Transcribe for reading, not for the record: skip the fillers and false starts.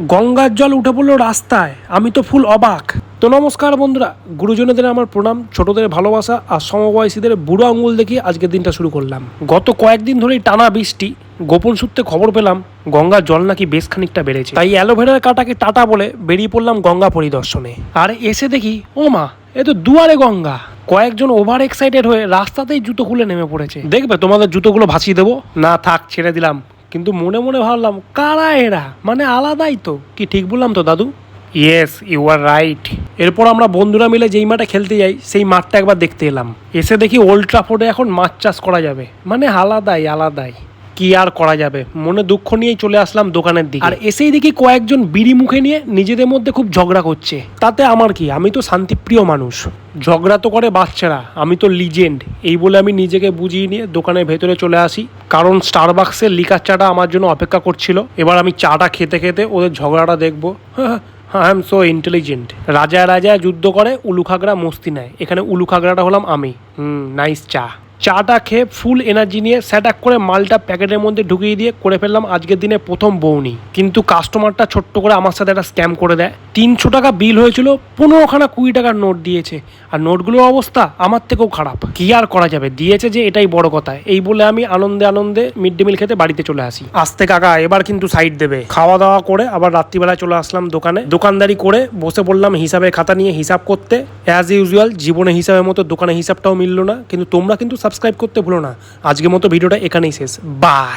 গঙ্গার জল উঠে পড়লো রাস্তায়, আমি তো ফুল অবাক। তো নমস্কার বন্ধুরা, গুরুজনদের আমার প্রণাম, ছোটদের ভালোবাসা আর সমবয়সীদের বুড়ো আঙুল দেখিয়ে আজকের দিনটা শুরু করলাম। গত কয়েকদিন ধরেই টানা বৃষ্টি, গোপন সূত্রে খবর পেলাম গঙ্গার জল নাকি বেশ খানিকটা বেড়েছে। তাই অ্যালোভেরার কাটাকে টাটা বলে বেরিয়ে পড়লাম গঙ্গা পরিদর্শনে। আর এসে দেখি ও মা, এ তো দুয়ারে গঙ্গা। কয়েকজন ওভার এক্সাইটেড হয়ে রাস্তাতেই জুতো খুলে নেমে পড়েছে। দেখবে তোমাদের জুতোগুলো ভাসিয়ে দেবো না, থাক ছেড়ে দিলাম। কিন্তু মনে মনে ভাবলাম কারা এরা, মানে আলাদাই তো। কি ঠিক বললাম তো দাদু? Yes, you are right. এরপর আমরা বন্ধুরা মিলে যেই মাঠে খেলতে যাই সেই মাঠটা একবার দেখতে এলাম। এসে দেখি ওল্ড ট্রাফোর্ডে এখন মাছ চাষ করা যাবে, মানে আলাদাই আলাদাই। কি আর করা যাবে, মনে দুঃখ নিয়েই চলে আসলাম দোকানের দিকে। আর এসেই দেখি কয়েকজন বিড়ি মুখে নিয়ে নিজেদের মধ্যে খুব ঝগড়া করছে। তাতে আমার কি, আমি তো শান্তিপ্রিয় মানুষ। ঝগড়া তো করে বাচ্চারা, আমি তো লিজেন্ড, এই বলে আমি নিজেকে বুঝিয়ে নিয়ে দোকানের ভেতরে চলে আসি। কারণ স্টারবাক্সের লিকার চাটা আমার জন্য অপেক্ষা করছিল। এবার আমি চাটা খেতে খেতে ওদের ঝগড়াটা দেখবো। I am so intelligent. রাজা রাজা যুদ্ধ করে, উলুখাগড়া মস্তি নেয়। এখানে উলুখাগড়াটা হলাম আমি। নাইস চা। চাটা খেয়ে ফুল এনার্জি নিয়ে স্যাটাক করে মালটা প্যাকেটের মধ্যে ঢুকিয়ে দিয়ে করে ফেললাম আজকের দিনে প্রথম বউনি। কিন্তু কাস্টমারটা ছোট্ট করে আমার সাথে একটা স্ক্যাম করে দেয়। 300 টাকা বিল হয়েছিল, 15খানা 20 টাকার নোট দিয়েছে। আর নোটগুলোর অবস্থা আমার থেকেও খারাপ। কি আর করা যাবে, দিয়েছে যে এটাই বড় কথা। এই বলে আমি আনন্দে আনন্দে মিড ডে মিল খেতে বাড়িতে চলে আসি। আসতে কাকা, এবার কিন্তু সাইড দেবে। খাওয়া দাওয়া করে আবার রাত্রিবেলায় চলে আসলাম দোকানে। দোকানদারি করে বসে বললাম হিসাবের খাতা নিয়ে হিসাব করতে। অ্যাজ ইউজুয়াল জীবনে হিসাবের মতো দোকানে হিসাবটাও মিললো না। কিন্তু তোমরা কিন্তু সাবস্ক্রাইব করতে ভুলো না। আজকের মতো ভিডিওটা এখানেই শেষ। বাই।